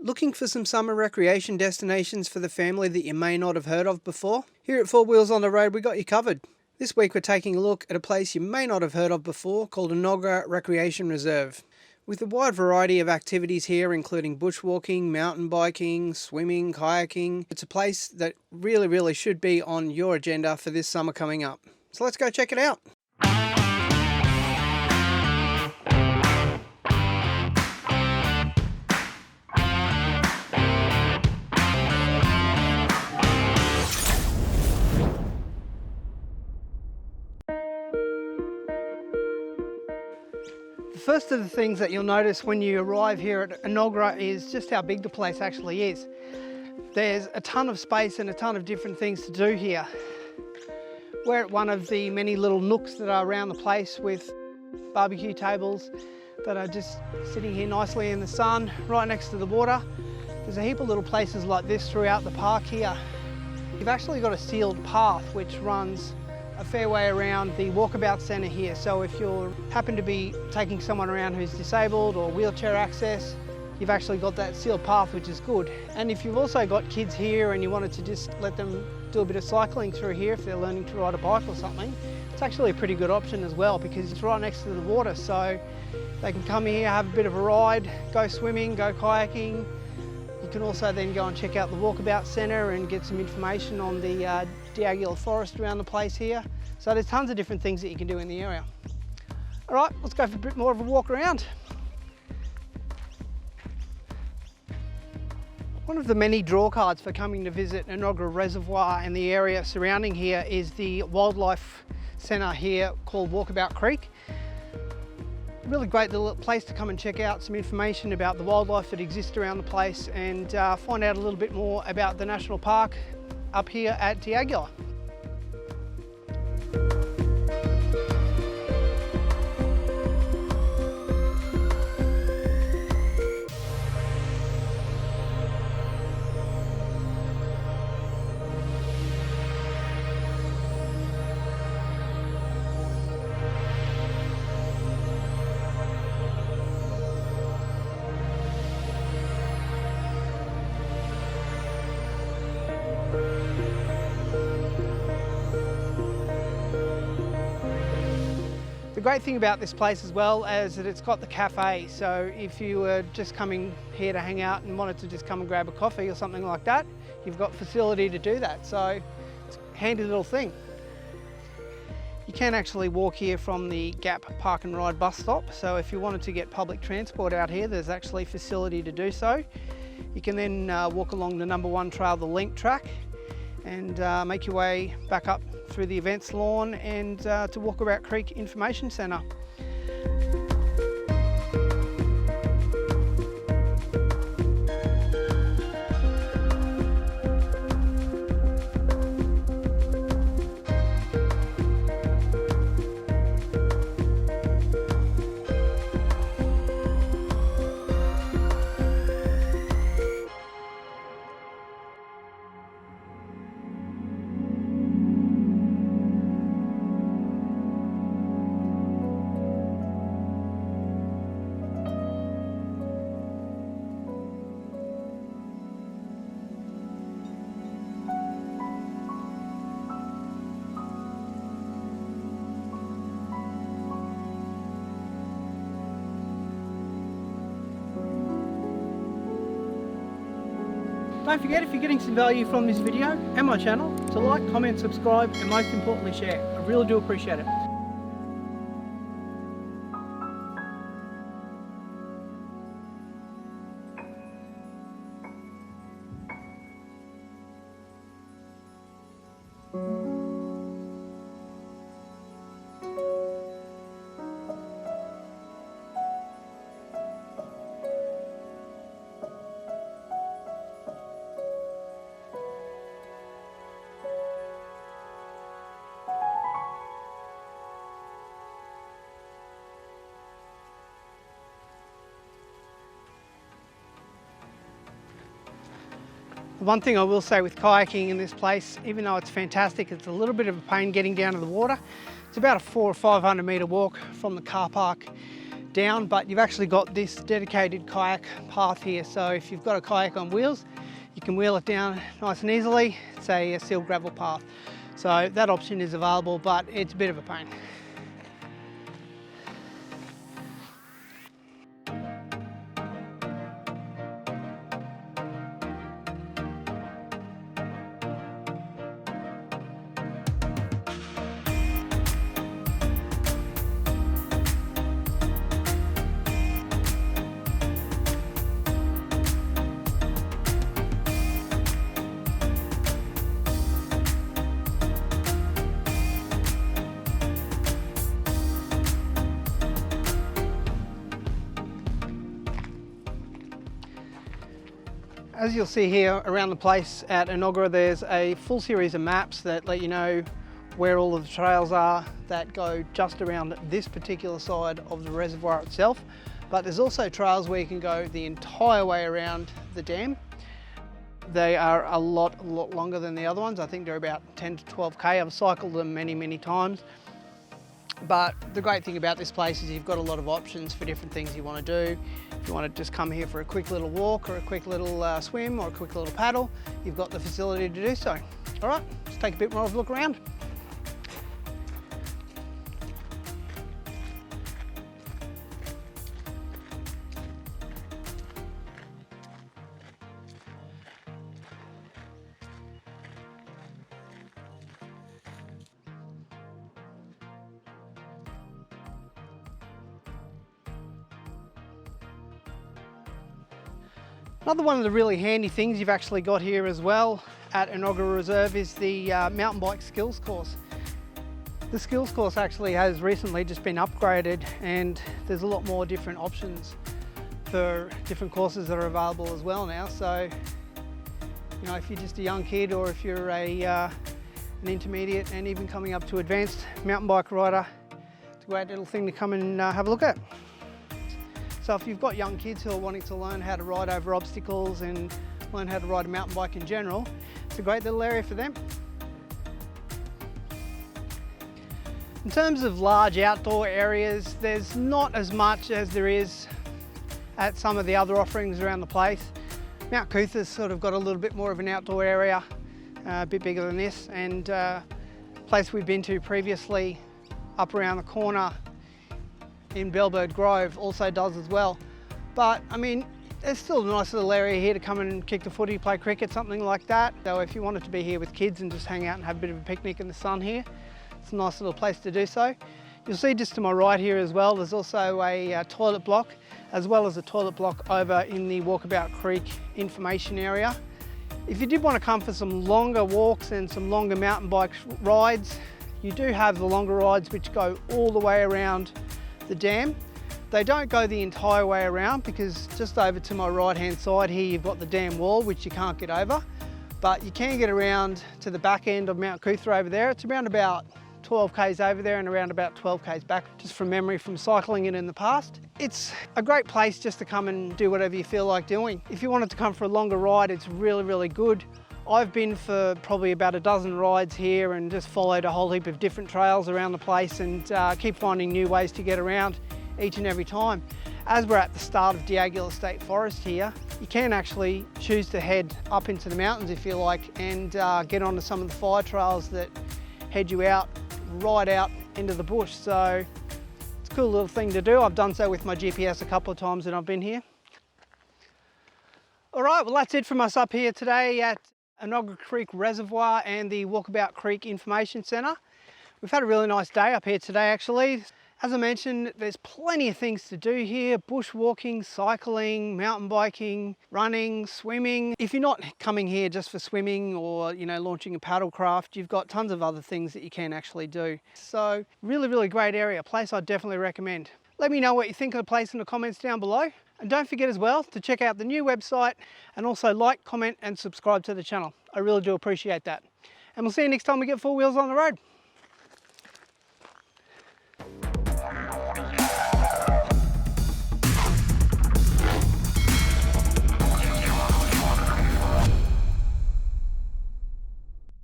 Looking for some summer recreation destinations for the family that you may not have heard of before? Here at Four Wheels on the Road, we got you covered. This week we're taking a look at a place you may not have heard of before called Enoggera Recreation Reserve. With a wide variety of activities here, including bushwalking, mountain biking, swimming, kayaking, it's a place that really should be on your agenda for this summer coming up. So let's go check it out. The first of the things that you'll notice when you arrive here at Enoggera is just how big the place actually is. There's a ton of space and a ton of different things to do here. We're at one of the many little nooks that are around the place with barbecue tables that are just sitting here nicely in the sun, right next to the water. There's a heap of little places like this throughout the park here. You've actually got a sealed path which runs a fair way around the Walkabout Centre here, so if you happen to be taking someone around who's disabled or wheelchair access, you've actually got that sealed path, which is good. And if you've also got kids here and you wanted to just let them do a bit of cycling through here if they're learning to ride a bike or something, it's actually a pretty good option as well because it's right next to the water, so they can come here, have a bit of a ride, go swimming, go kayaking. You can also then go and check out the Walkabout Centre and get some information on the Enoggera forest around the place here. So there's tons of different things that you can do in the area. All right, let's go for a bit more of a walk around. One of the many draw cards for coming to visit Enoggera Reservoir and the area surrounding here is the wildlife centre here called Walkabout Creek. Really great little place to come and check out some information about the wildlife that exists around the place and find out a little bit more about the national park up here at Enoggera. The great thing about this place as well is that it's got the cafe, so if you were just coming here to hang out and wanted to just come and grab a coffee or something like that, you've got facility to do that, so it's a handy little thing. You can actually walk here from the Gap Park and Ride bus stop, so if you wanted to get public transport out here, there's actually facility to do so. You can then walk along the #1 trail, the link track, and make your way back up through the events lawn and to Walkabout Creek Information Centre. Don't forget, if you're getting some value from this video and my channel, to like, comment, subscribe, and most importantly share. I really do appreciate it. One thing I will say with kayaking in this place, even though it's fantastic, it's a little bit of a pain getting down to the water. It's about a 400 or 500 metre walk from the car park down, but you've actually got this dedicated kayak path here. So if you've got a kayak on wheels, you can wheel it down nice and easily. It's a sealed gravel path. So that option is available, but it's a bit of a pain. As you'll see here around the place at Enoggera, there's a full series of maps that let you know where all of the trails are that go just around this particular side of the reservoir itself. But there's also trails where you can go the entire way around the dam. They are a lot longer than the other ones. I think they're about 10 to 12k. I've cycled them many times. But the great thing about this place is you've got a lot of options for different things you want to do. If you want to just come here for a quick little walk or a quick little swim or a quick little paddle, you've got the facility to do so. All right, let's take a bit more of a look around. Another one of the really handy things you've actually got here as well at Enoggera Reserve is the mountain bike skills course. The skills course actually has recently just been upgraded, and there's a lot more different options for different courses that are available as well now. So, you know, if you're just a young kid or if you're an intermediate and even coming up to advanced mountain bike rider, it's a great little thing to come and have a look at. So if you've got young kids who are wanting to learn how to ride over obstacles and learn how to ride a mountain bike in general, it's a great little area for them. In terms of large outdoor areas, there's not as much as there is at some of the other offerings around the place. Mount Cootha's sort of got a little bit more of an outdoor area, a bit bigger than this, and a place we've been to previously up around the corner in Bellbird Grove also does as well. But I mean, there's still a nice little area here to come and kick the footy, play cricket, something like that. So if you wanted to be here with kids and just hang out and have a bit of a picnic in the sun here, it's a nice little place to do so. You'll see just to my right here as well, there's also a toilet block, as well as a toilet block over in the Walkabout Creek information area. If you did want to come for some longer walks and some longer mountain bike rides, you do have the longer rides which go all the way around the dam. They don't go the entire way around because just over to my right hand side here you've got the dam wall which you can't get over, but you can get around to the back end of Mount Cootha over there. It's around about 12 k's over there and around about 12 k's back, just from memory from cycling it in the past. It's a great place just to come and do whatever you feel like doing. If you wanted to come for a longer ride, it's really good. I've been for probably about a dozen rides here and just followed a whole heap of different trails around the place and keep finding new ways to get around each and every time. As we're at the start of Enoggera State Forest here, you can actually choose to head up into the mountains if you like and get onto some of the fire trails that head you out, right out into the bush. So it's a cool little thing to do. I've done so with my GPS a couple of times when I've been here. All right, well that's it from us up here today at Enoggera Creek Reservoir and the Walkabout Creek Information Centre. We've had a really nice day up here today actually. As I mentioned, there's plenty of things to do here: bushwalking, cycling, mountain biking, running, swimming. If you're not coming here just for swimming or, you know, launching a paddlecraft, you've got tons of other things that you can actually do. So really great area, a place I'd definitely recommend. Let me know what you think of the place in the comments down below. And don't forget as well to check out the new website and also like, comment and subscribe to the channel. I really do appreciate that. And we'll see you next time we get 4 wheels on the road.